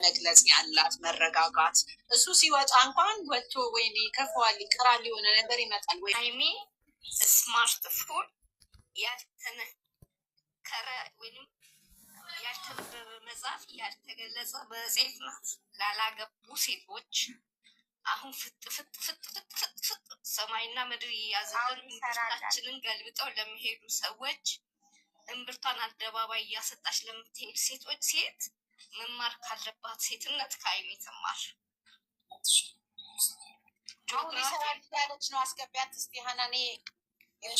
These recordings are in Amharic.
መግለጽ ያላት መረጋጋት እሱ ሲወጣ እንኳን ወጥቶ ወይኔ ከፈዋል ይቀራል የሆነ ነገር ይመጣል ወይ ሃይሚ ስማርትፎን ያልተነከረ ወይም ያልተነበበ መጽሐፍ ያልተገለጸ መጽሔት ናት። ላላገቡ ሴቶች አሁን ፍጥ ሰማይና ምድር እያዘለን እምብርታችንን ገልብጠው ለሚሄዱ ሰዎች እምብርቷን አደባባይ እያሰጣች ለምትሄድ ሴት መማር ካለባት ሴትነት ከሃይሚ ትማር። ያለች ነው አስገቢያት እስቲ ሀናኔ።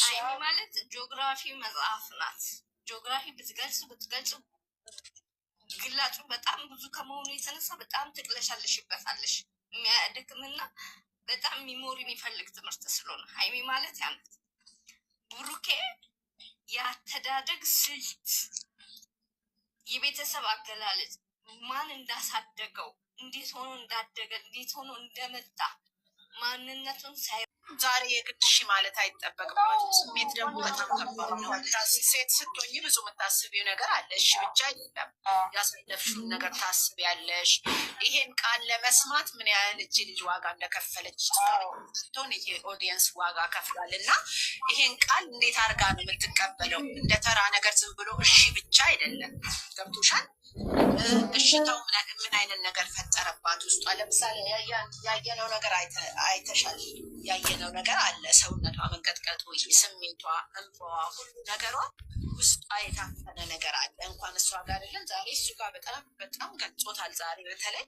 ሃይሚ ማለት ጂኦግራፊ መጽሐፍ ናት። ጂኦግራፊ ብትገልጹ ግላጩ በጣም ብዙ ከመሆኑ የተነሳ በጣም ትቅለሻለሽበታለሽ። የሚያደክምና በጣም ሚሞሪ የሚፈልግ ትምህርት ስለሆነ ሃይሚ ማለት ያነት ብሩኬ የአስተዳደግ ስልት የቤተሰብ አገላለጽ ማን እንዳሳደገው እንዴት ሆኖ እንዳደገ እንዴት ሆኖ እንደመጣ ማንነቱን ሳይ ዛሬ የግድሽ ማለት አይጠበቅም። ስሜት ደግሞ በጣም ከባድ ነው። ሴት ስትሆኝ ብዙ የምታስቢው ነገር አለ። እሺ ብቻ አይደለም ያሳለፍሽውን ነገር ታስቢያለሽ። ይሄን ቃል ለመስማት ምን ያህል እቺ ልጅ ዋጋ እንደከፈለች ስትሆን ይሄ ኦዲየንስ ዋጋ ከፍሏል። እና ይሄን ቃል እንዴት አድርጋ ነው የምትቀበለው? እንደ ተራ ነገር ዝም ብሎ እሺ ብቻ አይደለም። ገብቶሻል? እሽታው ምን አይነት ነገር ፈጠረባት ውስጧ? ለምሳሌ ያየነው ነገር አይተሻል። ያየነው ነገር አለ። ሰውነቷ መንቀጥቀጡ፣ ስሜቷ፣ እንባዋ፣ ሁሉ ነገሯ ውስጧ የታፈነ ነገር አለ። እንኳን እሷ ጋር አይደለም ዛሬ እሱ ጋር በጣም ገልጾታል። ዛሬ በተለይ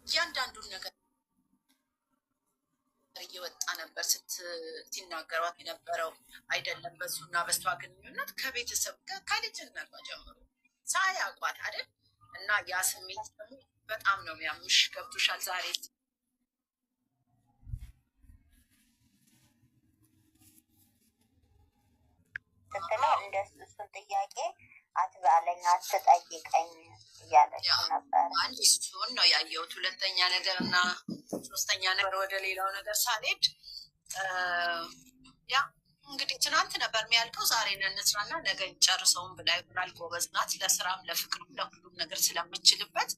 እያንዳንዱን ነገር እየወጣ ነበር ስትናገሯት የነበረው አይደለም። በሱና በሷ ግንኙነት ከቤተሰብ ከልጅነቷ ጀምሮ ሳያውቋት አይደል? እና ያ ስሜት ደግሞ በጣም ነው የሚያምሽ። ገብቶሻል? ዛሬ ስትለው እንደ እሱን ጥያቄ አትበለኝ አትጠይቀኝ እያለች ነበር። አንድ እሱን ነው ያየሁት። ሁለተኛ ነገር እና ሶስተኛ ነገር ወደ ሌላው ነገር ሳልሄድ ያ እንግዲህ ትናንት ነበር የሚያልቀው ዛሬ እንስራና ነገ እንጨርሰውን ብላ ይሆናል። ጎበዝ ናት። ለስራም ለፍቅርም ለሁሉም ነገር ስለምችልበት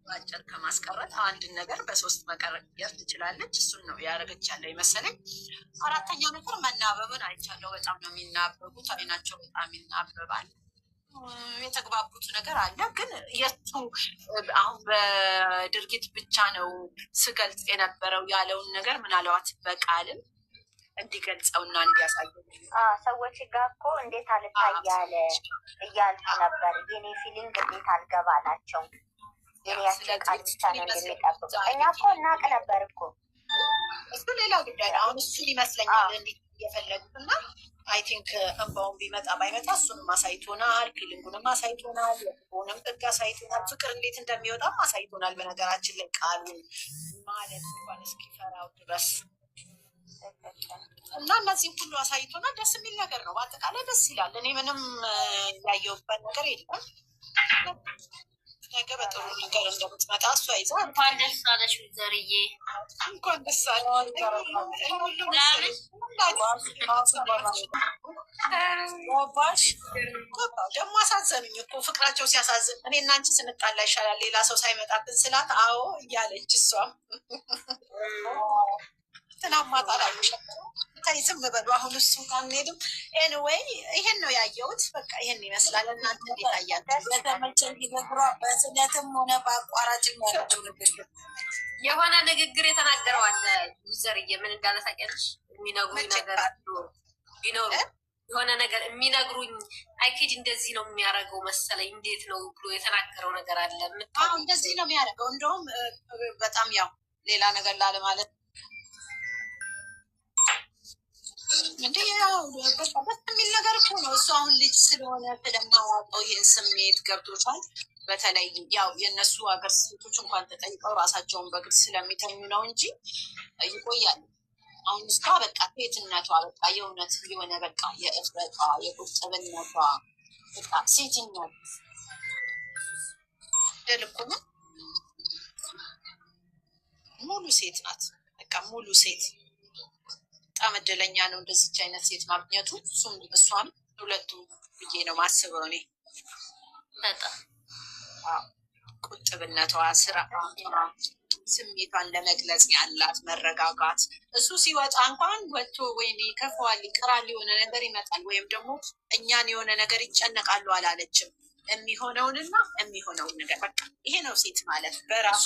በአጭር ከማስቀረት አንድን ነገር በሶስት መቀየር ትችላለች። እሱን ነው ያደረገች ያለው ይመስለኝ። አራተኛ ነገር መናበብን አይቻለው። በጣም ነው የሚናበቡት። አይናቸው በጣም ይናበባል። የተግባቡት ነገር አለ። ግን የቱ አሁን በድርጊት ብቻ ነው ስገልጽ የነበረው ያለውን ነገር ምናልባት በቃልም እንዲገልጸውና እንዲያሳየ ሰዎች ጋር እኮ እንዴት አልታያለ እያልኩ ነበር። የኔ ፊሊንግ እንዴት አልገባላቸው የኔ ያስቃል ብቻ ነው እንደሚጠብቁ። እኛ እኮ እናቅ ነበር እኮ እሱ ሌላ ጉዳይ ነው። አሁን እሱ ይመስለኛል እንዴት እየፈለጉት እና አይ ቲንክ እንባውን ቢመጣ ባይመጣ እሱንም አሳይቶናል፣ ፊሊንጉንም አሳይቶናል፣ የፍቅሩንም ጥግ አሳይቶናል፣ ፍቅር እንዴት እንደሚወጣም አሳይቶናል። በነገራችን ላይ ቃሉን ማለት እንኳን እስኪፈራው ድረስ እና እነዚህ ሁሉ አሳይቶናል። ደስ የሚል ነገር ነው። በአጠቃላይ ደስ ይላል። እኔ ምንም ያየሁበት ነገር የለም። ነገ በጥሩ ነገር እንደምትመጣ እሷ ይዛ እንኳን ደስ አለሽ ዘርዬ፣ እንኳን ደስ አለ ደግሞ አሳዘኑኝ እኮ ፍቅራቸው ሲያሳዝን። እኔ እና አንቺ ስንጣላ ይሻላል ሌላ ሰው ሳይመጣብን ስላት አዎ እያለች እሷም ትናማጣላሉሽ ታይ ዝም በሉ። አሁን እሱ ጋር እንሄድም። ኤኒዌይ ይሄን ነው ያየሁት። በቃ ይሄን ይመስላል። እናንተ እንዴት አያችሁ? ለተመቸ ንግግሯ በስለትም ሆነ በአቋራጭ ያለችው ንግግር የሆነ ንግግር የተናገረው አለ ዘርዬ። ምን እንዳለ ታውቂያለሽ? የሚነግሩኝ ነገር ቢኖሩ የሆነ ነገር የሚነግሩኝ አይኬድ እንደዚህ ነው የሚያደርገው መሰለኝ እንዴት ነው ብሎ የተናገረው ነገር አለ። እንደዚህ ነው የሚያደርገው። እንደውም በጣም ያው ሌላ ነገር ላለ ማለት እንዴ ያው በቃ የሚል ነገር እኮ ነው። እሱ አሁን ልጅ ስለሆነ ስለማያውቀው ይህን ስሜት ገብቶታል። በተለይ ያው የእነሱ ሀገር ሴቶች እንኳን ተጠይቀው ራሳቸውን በግድ ስለሚተኙ ነው እንጂ ይቆያል። አሁን እስካ በቃ ሴትነቷ በቃ የእውነት የሆነ በቃ የእፍረቷ የቁጥብነቷ በቃ ሴትነት ደልኩ ነው። ሙሉ ሴት ናት። በቃ በቃ ሙሉ ሴት በጣም እድለኛ ነው እንደዚች አይነት ሴት ማግኘቱ። እሱም እሷም ሁለቱም ብዬ ነው ማስበው እኔ። በጣም ቁጥብነቷ፣ ስራ፣ ስሜቷን ለመግለጽ ያላት መረጋጋት። እሱ ሲወጣ እንኳን ወጥቶ ወይኔ ይከፋዋል፣ ይቀራል፣ የሆነ ነገር ይመጣል፣ ወይም ደግሞ እኛን የሆነ ነገር ይጨነቃሉ አላለችም። የሚሆነውንና የሚሆነውን ነገር በቃ ይሄ ነው ሴት ማለት። በራሷ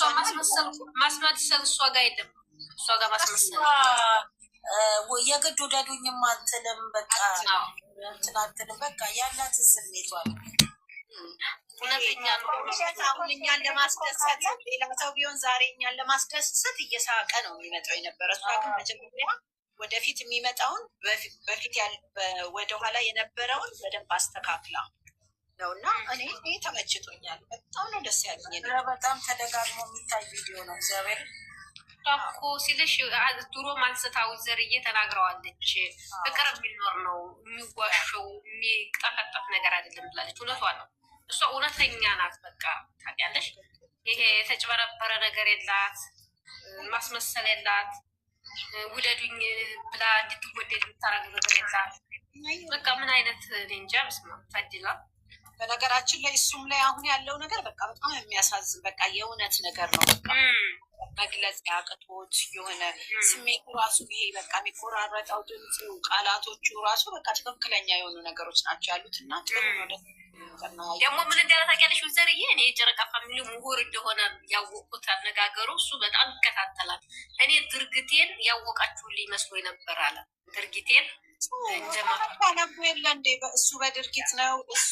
ማስመሰል እሷ ጋር የለም። እሷ ጋር ማስመሰል የግድ ውደዱኝም አትልም። በቃ ትናትልም በቃ ያላትን ስሜቷል እውነተኛ ነው። አሁን እኛን ለማስደሰት ሌላ ሰው ቢሆን ዛሬ እኛን ለማስደሰት እየሳቀ ነው የሚመጣው የነበረ። እሷ ግን መጀመሪያ ወደፊት የሚመጣውን በፊት ወደኋላ የነበረውን በደንብ አስተካክላ ነው እና እኔ ተመችቶኛል። በጣም ነው ደስ ያለኝ። በጣም ተደጋግሞ የሚታይ ቪዲዮ ነው። እግዚአብሔር እኮ ሲልሽ ድሮ ማንስታዊ ዘርዬ ተናግረዋለች። ፍቅር የሚኖር ነው የሚዋሸው የሚጠፈጠፍ ነገር አይደለም ብላለች። እውነቷን ነው። እሷ እውነተኛ ናት። በቃ ታውቂያለሽ፣ ይሄ የተጭበረበረ ነገር የላት፣ ማስመሰል የላት፣ ውደዱኝ ብላ እንድትወደድ የምታረግ ነገር የላት። በቃ ምን አይነት እንጃ ምስማ ታድላ። በነገራችን ላይ እሱም ላይ አሁን ያለው ነገር በቃ በጣም የሚያሳዝን በቃ የእውነት ነገር ነው። በቃ መግለጽ ያቅቶት የሆነ ስሜቱ ራሱ ይሄ በቃ የሚቆራረጠው ድምፁ፣ ቃላቶቹ ራሱ በቃ ትክክለኛ የሆኑ ነገሮች ናቸው ያሉት እና ጥሩ ነው። ደግሞ ምን እንዳለ ታውቂያለሽ ዘርዬ? እኔ የጨረቃ ፋሚሊ ምሁር እንደሆነ ያወቁት አነጋገሩ እሱ በጣም ይከታተላል። እኔ ድርጊቴን ያወቃችሁልኝ መስሎ ነበር አለ። ድርጊቴን ነቡ የለ እንዴ? እሱ በድርጊት ነው እሱ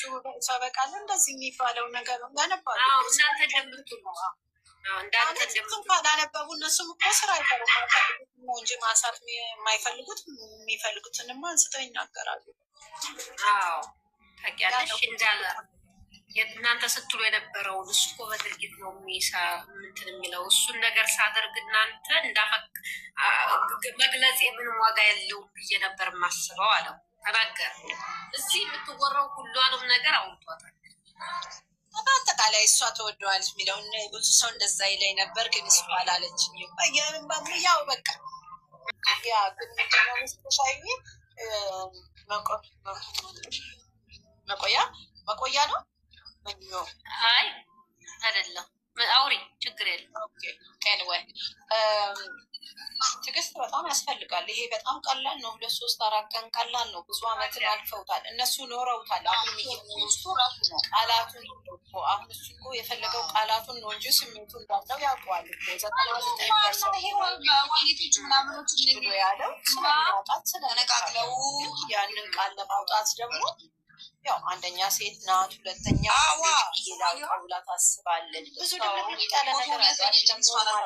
በቃል እንደዚህ የሚባለው ነገር ነው ያነባሉ። እናንተ እንደምትሉ እንዳንተ ካላነበቡ እነሱም እኮ ስራ አይፈሩ እንጂ ማንሳት የማይፈልጉት የሚፈልጉትንማ አንስተው ይናገራሉ። አዎ ታውቂያለሽ እንዳለ እናንተ ስትሉ የነበረውን እሱ እኮ በድርጊት ነው ምንትን የሚለው እሱን ነገር ሳደርግ እናንተ መግለጽ የምንም ዋጋ ያለው ብዬ ነበር የማስበው አለው። ተናገር እዚህ የምትወራው ሁሉንም ነገር አውጥቷታል። በአጠቃላይ እሷ ተወደዋለች የሚለውን ብዙ ሰው እንደዛ ይለኝ ነበር፣ ግን እሱ አላለች። ያው በቃ ያ ግን ምንድነው ስፔሻሊ መቆያ ነው። አይ አይደለም፣ አውሪ ችግር የለም። ኤኒዌይ ትዕግስት በጣም ያስፈልጋል። ይሄ በጣም ቀላል ነው። 2፣ 3፣ 4 ቀን ቀላል ነው። ብዙ አመትን አልፈውታል እነሱ ኖረውታል። አሁን እየሱ ራሱ ነው ቃላቱን አሁን እሱ እኮ የፈለገው ቃላቱን ነው እንጂ ስሜቱ እንዳለው ያውቀዋል እኮ 99% ምናምኖች ብሎ ያለው ስለማውጣት ስለነቃቅለው ያንን ቃል ለማውጣት ደግሞ ያው አንደኛ ሴት ናት፣ ሁለተኛ ሌላ ብላ ታስባለች። ብዙ ድምቅ ያለ ነገር አለ።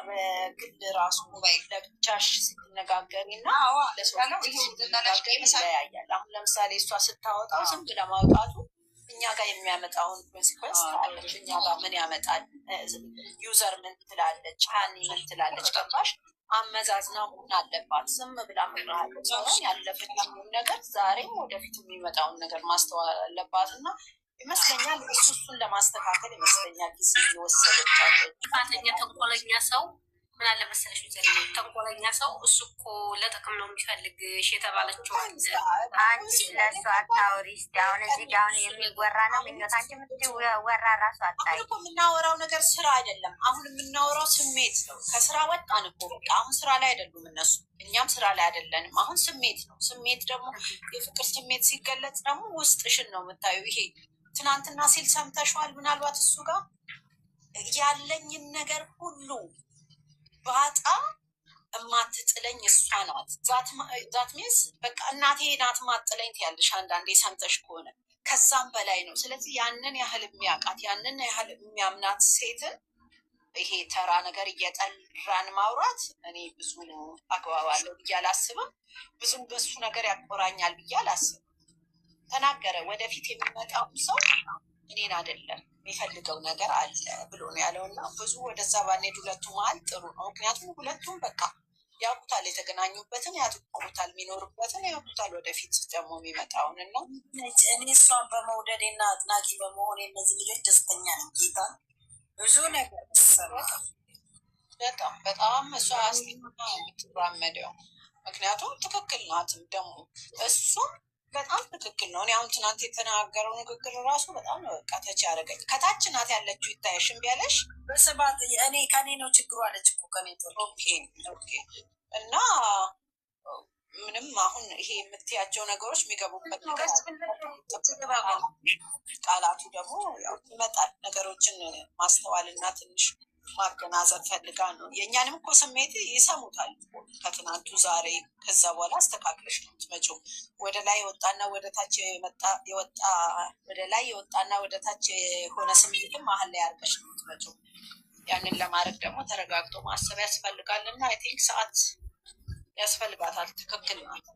በግል ራሱ ለብቻሽ ስትነጋገሪ እና ለሰዎች ስትነጋገሪ ይለያያል። አሁን ለምሳሌ እሷ ስታወጣው ዝም ብላ ማውጣቱ እኛ ጋር የሚያመጣውን ኮንሲኮንስ ታለች። እኛ ጋር ምን ያመጣል? ዩዘር ምን ትላለች? ሀኒ ምን ትላለች? ገባሽ? አመዛዝና መሆን አለባት። ዝም ብላ ምራለ ሰሆን ያለፈችውን ነገር ዛሬም ወደፊት የሚመጣውን ነገር ማስተዋል አለባት እና ይመስለኛል እሱን ለማስተካከል ይመስለኛል ጊዜ እየወሰደች አለች። ጥፋተኛ ተንኮለኛ ሰው ምን አለ መሰለሽ ዘ ተንኮለኛ ሰው እሱ እኮ ለጥቅም ነው የሚፈልግሽ የተባለችው አንቺ ለእሱ አታውሪ። እስኪ አሁን እዚህ ጋ አሁን የሚወራ ነው ምኞት አንቺ የምትወራ ራሱ አታይ። አሁን እኮ የምናወራው ነገር ስራ አይደለም። አሁን የምናወራው ስሜት ነው። ከስራ ወጣን እኮ በቃ አሁን ስራ ላይ አይደሉም እነሱ፣ እኛም ስራ ላይ አይደለንም። አሁን ስሜት ነው። ስሜት ደግሞ የፍቅር ስሜት ሲገለጽ ደግሞ ውስጥሽን ነው የምታዩ። ይሄ ትናንትና ሲል ሰምተሽዋል። ምናልባት እሱ ጋር ያለኝን ነገር ሁሉ ባጣ እማትጥለኝ እሷ ናት። ዛት ሚንስ በቃ እናቴ ናት ማጥለኝ ትያለሽ አንዳንዴ ሰምተሽ ከሆነ ከዛም በላይ ነው። ስለዚህ ያንን ያህል የሚያውቃት ያንን ያህል የሚያምናት ሴትን ይሄ ተራ ነገር እየጠራን ማውራት እኔ ብዙ አግባባለሁ ብዬ አላስብም። ብዙም በሱ ነገር ያቆራኛል ብዬ አላስብም። ተናገረ ወደፊት የሚመጣው ሰው እኔን አይደለም የሚፈልገው ነገር አለ ብሎ ነው ያለው እና ብዙ ወደዛ ባንሄድ ሁለቱ መሀል ጥሩ ነው። ምክንያቱም ሁለቱም በቃ ያውቁታል፣ የተገናኙበትን ያውቁታል፣ የሚኖሩበትን ያውቁታል፣ ወደፊት ደግሞ የሚመጣውን እና እኔ እሷን በመውደድ እና አድናቂ በመሆን እነዚህ ልጆች ደስተኛ ነው። ጌታ ብዙ ነገር በጣም በጣም እሷ የምትራመደው ምክንያቱም ትክክል ናትም ደግሞ እሱም በጣም ትክክል ነው። እኔ አሁን ትናንት የተናገረው ንግግር ራሱ በጣም ነው በቃ ተች ያደረገኝ። ከታች ናት ያለችው ይታየሽ እምቢ አለሽ በስባት እኔ ከኔ ነው ችግሩ አለች እኮ ከኔ እና ምንም አሁን ይሄ የምትያቸው ነገሮች የሚገቡበት ነገር ቃላቱ ደግሞ ያው ይመጣል። ነገሮችን ማስተዋልና ትንሽ ማገናዘብ ፈልጋ ነው። የእኛንም እኮ ስሜት ይሰሙታል። ከትናንቱ ዛሬ ከዛ በኋላ አስተካክለሽ ነው የምትመጪው። ወደ ላይ የወጣና ወደ ታች የወጣ ወደ ላይ የወጣና ወደ ታች የሆነ ስሜትም መሀል ላይ አድርገሽ ነው የምትመጪው። ያንን ለማድረግ ደግሞ ተረጋግጦ ማሰብ ያስፈልጋል እና አይ ቲንክ ሰዓት ያስፈልጋታል። ትክክል ናት።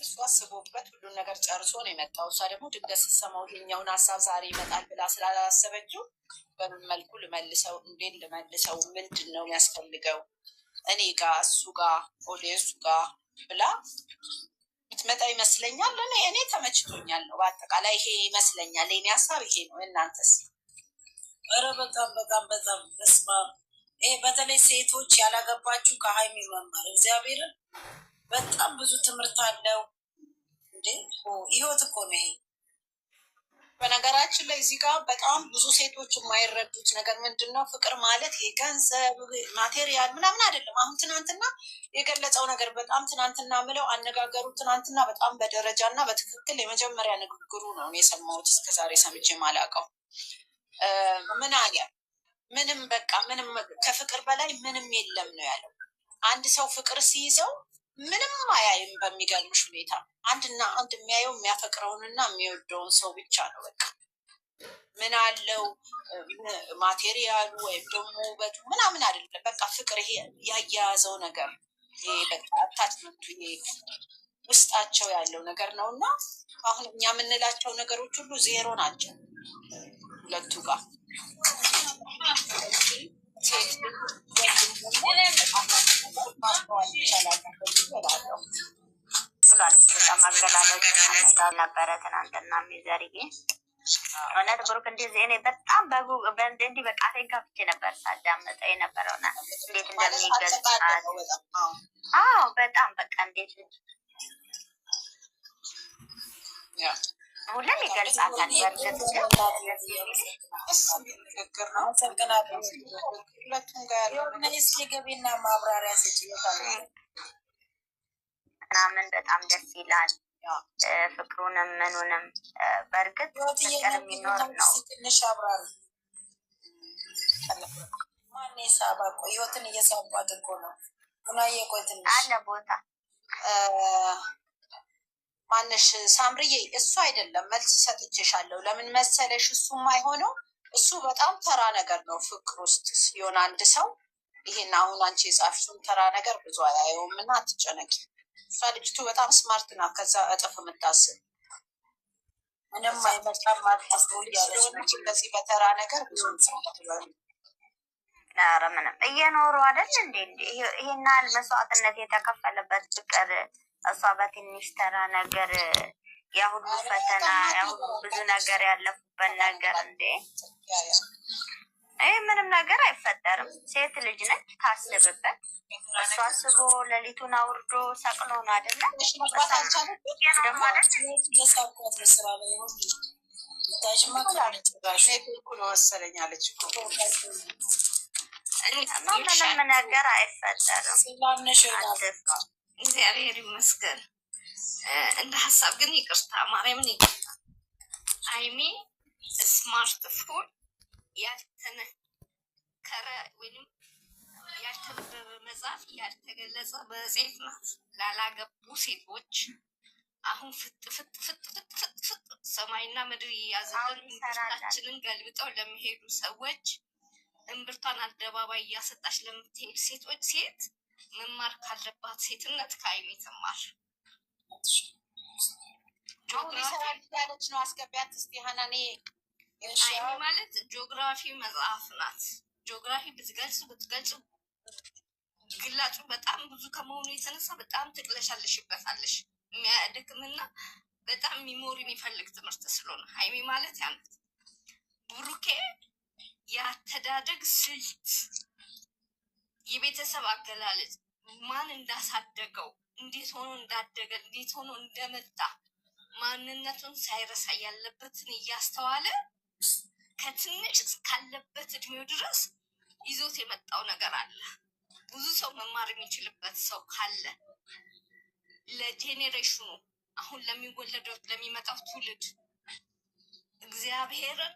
እሱ አስቦበት ሁሉን ነገር ጨርሶ ነው የመጣው። እሷ ደግሞ ድንገት ስትሰማው ይሄኛውን ሀሳብ ዛሬ ይመጣል ብላ ስላላሰበችው በምን መልኩ ልመልሰው፣ እንዴት ልመልሰው፣ ምንድን ነው የሚያስፈልገው እኔ ጋ እሱ ጋ ኦዲየንሱ ጋ ብላ ምትመጣ ይመስለኛል። እኔ ተመችቶኛል ነው በአጠቃላይ ይሄ ይመስለኛል። የኔ ሀሳብ ይሄ ነው። እናንተስ? ኧረ በጣም በጣም በጣም በስማ ይሄ በተለይ ሴቶች ያላገባችሁ ከሀይሚ መማር እግዚአብሔርን በጣም ብዙ ትምህርት አለው። እንዴ ህይወት እኮ ነው ይሄ። በነገራችን ላይ እዚህ ጋር በጣም ብዙ ሴቶች የማይረዱት ነገር ምንድን ነው፣ ፍቅር ማለት የገንዘብ ማቴሪያል ምናምን አይደለም። አሁን ትናንትና የገለጸው ነገር በጣም ትናንትና ምለው አነጋገሩ ትናንትና በጣም በደረጃ እና በትክክል የመጀመሪያ ንግግሩ ነው የሰማሁት። እስከዛሬ ሰምቼ ማላውቀው ምን አለ፣ ምንም በቃ ምንም ከፍቅር በላይ ምንም የለም ነው ያለው። አንድ ሰው ፍቅር ሲይዘው ምንም አያይም። በሚገርምሽ ሁኔታ አንድና አንድ የሚያየው የሚያፈቅረውንና የሚወደውን ሰው ብቻ ነው። በቃ ምን አለው ማቴሪያሉ ወይም ደግሞ ውበቱ ምናምን አይደለም። በቃ ፍቅር ይሄ ያያያዘው ነገር ይሄ በቃ አታችመንቱ ይሄ ውስጣቸው ያለው ነገር ነው እና አሁን እኛ የምንላቸው ነገሮች ሁሉ ዜሮ ናቸው ሁለቱ ጋር። ነበረ ትናንትና ሚዘርዬ እውነት ብሩክ እንደዚህ እኔ በጣም እንዲህ በቃ ከፍቼ ነበር ሳዳመጠው የነበረውና እንዴት እንደሚገልጻት በጣም በቃ እንዴት ሁሉም ይገልጻታል። ገቢና ማብራሪያ ምናምን በጣም ደስ ይላል። ፍቅሩንም ምኑንም በእርግጥ ፍቅር የሚኖር ነው። ትንሽ አብራሪ ማን ሳባ እኮ ህይወትን እየሳቧት እኮ ነው አለ ቦታ ማነሽ ሳምርዬ፣ እሱ አይደለም መልስ ሰጥቼሻለሁ። ለምን መሰለሽ? እሱ የማይሆነው እሱ በጣም ተራ ነገር ነው ፍቅር ውስጥ ሲሆን አንድ ሰው ይሄን አሁን አንቺ የጻፍሽውን ተራ ነገር ብዙ አያየውም እና አትጨነቂ። እሷ ልጅቱ በጣም ስማርት ናት፣ ከዛ እጥፍ የምታስብ ምንም አይመጣም ማጥፋት እያለች እንደዚህ በተራ ነገር ብዙ ኧረ ምንም እየኖሩ አይደል እንዴ? ይሄን ያህል መስዋዕትነት የተከፈለበት ፍቅር እሷ በትንሽ ተራ ነገር ያ ሁሉ ፈተና ያ ሁሉ ብዙ ነገር ያለፉበት ነገር እንዴ! ይህ ምንም ነገር አይፈጠርም። ሴት ልጅ ነች፣ ታስብበት። እሱ አስቦ ሌሊቱን አውርዶ ሰቅሎ ነው አይደለ? ደግሞ መሰለኛለች ምንም ነገር አይፈጠርም። እግዚአብሔር ይመስገን። እንደ ሀሳብ ግን ይቅርታ ማርያምን ይቅርታ። ሀይሚ ስማርትፎን ያልተነከረ ወይም ያልተነበበ መጽሐፍ ያልተገለጸ መጽሔት ናት። ላላገቡ ሴቶች አሁን ፍጥ ፍጥ ፍጥ ፍጥ ፍጥ ፍጥ ሰማይና ምድር እያዘለን እምብርታችንን ገልብጠው ለሚሄዱ ሰዎች እምብርቷን አደባባይ እያሰጣች ለምትሄድ ሴቶች ሴት መማር ካለባት ሴትነት ከሀይሚ ትማር። ያለች ነው አስገቢያት እስቲ ሀናኔ። ሀይሚ ማለት ጂኦግራፊ መጽሐፍ ናት። ጂኦግራፊ ብትገልጽ ግላጩ በጣም ብዙ ከመሆኑ የተነሳ በጣም ትቅለሻለሽበታለሽ። የሚያደክምና በጣም ሚሞሪ የሚፈልግ ትምህርት ስለሆነ ሀይሚ ማለት ያነት ብሩኬ የአተዳደግ ስልት የቤተሰብ አገላለጽ ማን እንዳሳደገው እንዴት ሆኖ እንዳደገ እንዴት ሆኖ እንደመጣ ማንነቱን ሳይረሳ ያለበትን እያስተዋለ ከትንሽ እስካለበት እድሜው ድረስ ይዞት የመጣው ነገር አለ። ብዙ ሰው መማር የሚችልበት ሰው ካለ ለጄኔሬሽኑ አሁን ለሚወለደው ለሚመጣው ትውልድ እግዚአብሔርን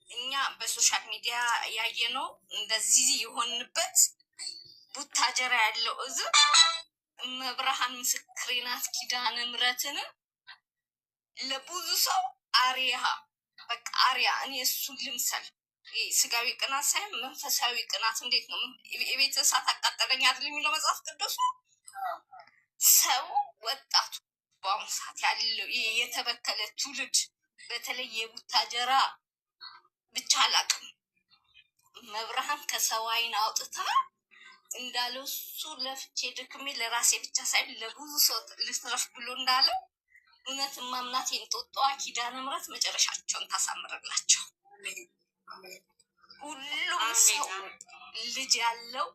እኛ በሶሻል ሚዲያ ያየነው እንደዚህ የሆንበት ቡታጀራ ያለው እዝብ መብርሃን ምስክሬ ናት ኪዳነ ምሕረትን ለብዙ ሰው አሪያ በቃ አሪያ እኔ እሱን ልምሰል። ስጋዊ ቅናት ሳይሆን መንፈሳዊ ቅናት እንዴት ነው? የቤት እሳት አቃጠለኝ አይደል የሚለው መጽሐፍ ቅዱስ። ሰው ወጣቱ በአሁኑ ሰዓት ያለው የተበከለ ትውልድ በተለይ የቡታጀራ ብቻ አላቅም መብርሃን ከሰው አይን አውጥታ እንዳለው እሱ ለፍቼ ድክሜ ለራሴ ብቻ ሳይሆን ለብዙ ሰው ልትረፍ ብሎ እንዳለው እውነት ማምናት የንጦጣዋ ኪዳነ ምሕረት መጨረሻቸውን ታሳምርላቸው። ሁሉም ሰው ልጅ ያለው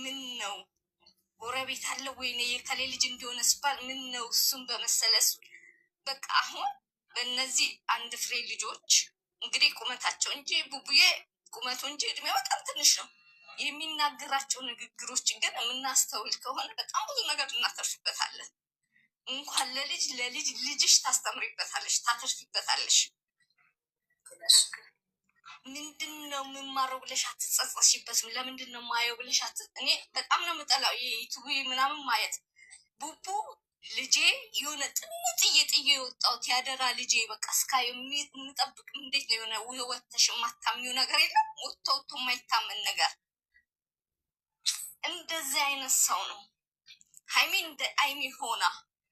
ምን ነው ጎረቤት አለው ወይኔ የከሌ ልጅ እንደሆነ ሲባል ምን ነው እሱም በመሰለሱ በቃ አሁን በእነዚህ አንድ ፍሬ ልጆች እንግዲህ ቁመታቸው እንጂ ቡቡዬ ቁመቱ እንጂ እድሜ በጣም ትንሽ ነው። የሚናገራቸው ንግግሮች ግን የምናስተውል ከሆነ በጣም ብዙ ነገር እናተርፍበታለን። እንኳን ለልጅ ልጅሽ ታስተምሪበታለሽ፣ ታተርፊበታለሽ። ምንድን ነው የምማረው ብለሽ አትጸጸሽበትም? ለምንድን ነው ማየው ብለሽ እኔ በጣም ነው የምጠላው የዩቱብ ምናምን ማየት። ቡቡ ልጄ የሆነ ጥዬ የወጣሁት ያደራ ልጄ በቃ እስካየ የምጠብቅ እንዴት ነው የሆነ ወተሽ የማታሚው ነገር የለም ወጥቶ የማይታመን ነገር። እንደዚህ አይነት ሰው ነው ሀይሚ እንደ አይሚ ሆና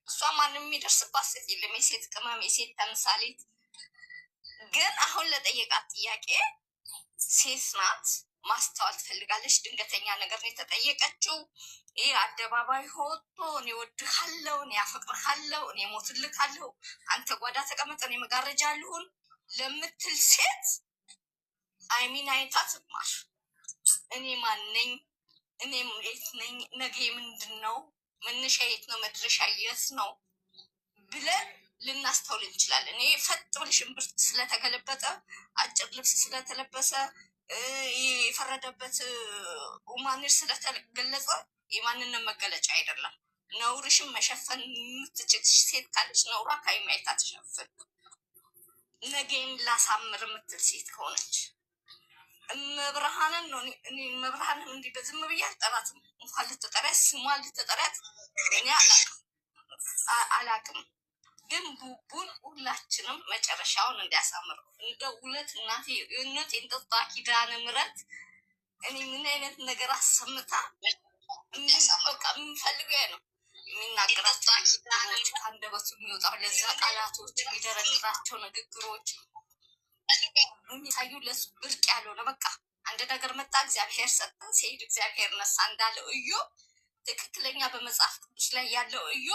እሷ ማንም የሚደርስባት ሴት የለም። የሴት ቅመም የሴት ተምሳሌት። ግን አሁን ለጠየቃት ጥያቄ ሴት ናት፣ ማስተዋል ትፈልጋለች። ድንገተኛ ነገር ነው የተጠየቀችው። ይህ አደባባይ ወጥቶ እኔ ወድሃለሁ፣ እኔ ያፈቅርሃለሁ፣ እኔ ሞትልካለሁ፣ አንተ ጓዳ ተቀመጠ፣ እኔ መጋረጃ ልሁን ለምትል ሴት አይሚን አይታ ትማር። እኔ ማን ነኝ? እኔ የት ነኝ? ነገ ምንድን ነው? መነሻ የት ነው? መድረሻ የት ነው ብለን ልናስተውል እንችላለን። ይሄ ፈጥ ብልሽ እምብርት ስለተገለበጠ አጭር ልብስ ስለተለበሰ የፈረደበት ማንር ስለተገለጸ የማንነት መገለጫ አይደለም። ነውርሽን መሸፈን የምትችል ሴት ካለች ነውሯ ከአይሚ አይታ ትሸፍን። ነገን ላሳምር የምትል ሴት ከሆነች መብርሃንን ነው። እኔ መብርሃንን እንዲህ በዝም ብዬ አልጠራትም። እንኳን ልትጠሪያት ስሟን ልትጠሪያት እኔ አላቅም። ግን ቡቡን ሁላችንም መጨረሻውን እንዲያሳምረው እንደ ሁለት እናቴ እነት የንጠጣ ኪዳነ ምሕረት እኔ ምን አይነት ነገር አሰምታ በቃ የምፈልገው ያ ነው የሚናገራቸው ኪዳኖች ከአንደበቱ የሚወጣው ለዛ ቃላቶች የሚደረድራቸው ንግግሮች የሚታዩ ለሱ ብርቅ ያልሆነ በቃ አንድ ነገር መጣ እግዚአብሔር ሰጠ፣ ሲሄድ እግዚአብሔር ነሳ እንዳለው እዩ ትክክለኛ በመጽሐፍ ቅዱስ ላይ ያለው እዩ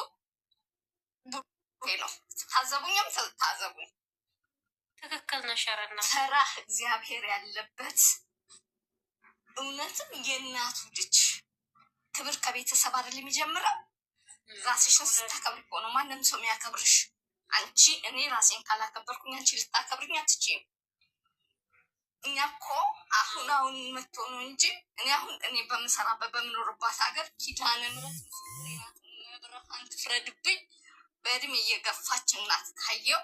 ነው። ታዘቡኝም ታዘቡኝ። ትክክል ነሸረና ፈራህ እግዚአብሔር ያለበት እውነትም የእናቱ ልጅ ክብር ከቤተሰብ አይደል የሚጀምረው? ራስሽን ስታከብሪ እኮ ነው ማንም ሰው የሚያከብርሽ። አንቺ እኔ ራሴን ካላከበርኩኝ አንቺ ልታከብርኝ አትችይም። እኛ እኮ አሁን መጥቶ ነው እንጂ እኔ በምሰራበት በምኖርባት ሀገር ኪዳነ ምሕረት መብርሃን ትፍረድብኝ በእድሜ እየገፋች እናት ካየው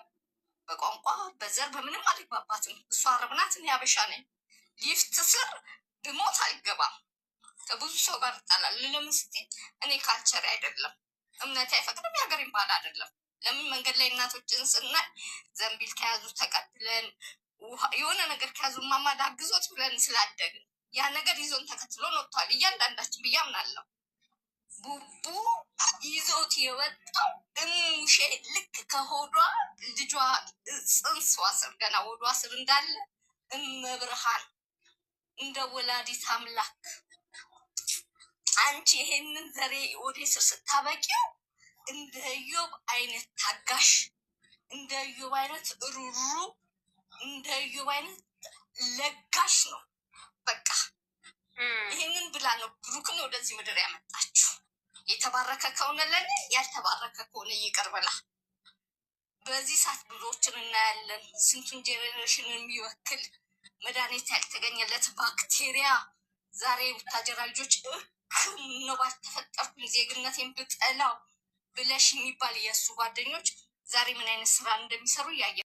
በቋንቋ በዘር በምንም አልግባባትም። እሷ አረብ ናት፣ እኔ አበሻ ነኝ። ሊፍት ስር ብሞት አልገባም። ከብዙ ሰው ጋር እጣላለሁ። ለምን ስትይ እኔ ካልቸር አይደለም እምነቴ አይፈቅድም፣ የሀገሬን ባህል አይደለም። ለምን መንገድ ላይ እናቶችን ስናይ ዘንቢል ከያዙ ተቀብለን የሆነ ነገር ከያዙ ማማ ዳግዞት ብለን ስላደግን ያ ነገር ይዞን ተከትሎን ወጥቷል እያንዳንዳችን ብዬ አምናለሁ። ቡቡ ይዞት የወጣው እሙሼ ልክ ከሆዷ ልጇ ጽንሷ ስር ገና ሆዷ ስር እንዳለ እመብርሃን እንደ ወላዲት አምላክ አንቺ ይሄንን ዘሬ ወደ ስር ስታበቂው እንደ ኢዮብ አይነት ታጋሽ፣ እንደ ኢዮብ አይነት ሩሩ፣ እንደ ኢዮብ አይነት ለጋሽ ነው። በቃ ይህንን ብላ ነው ብሩክን ወደዚህ ምድር ያመጣችሁ። የተባረከ ከሆነ ለኔ፣ ያልተባረከ ከሆነ ይቅር ብላ። በዚህ ሰዓት ብዙዎችን እናያለን። ስንቱን ጄኔሬሽን የሚወክል መድኃኒት ያልተገኘለት ባክቴሪያ ዛሬ ቡታጀራ ልጆች ነው ባልተፈጠርኩኝ ዜግነቴን ብጠላው ብለሽ የሚባል የእሱ ጓደኞች ዛሬ ምን አይነት ስራ እንደሚሰሩ እያየ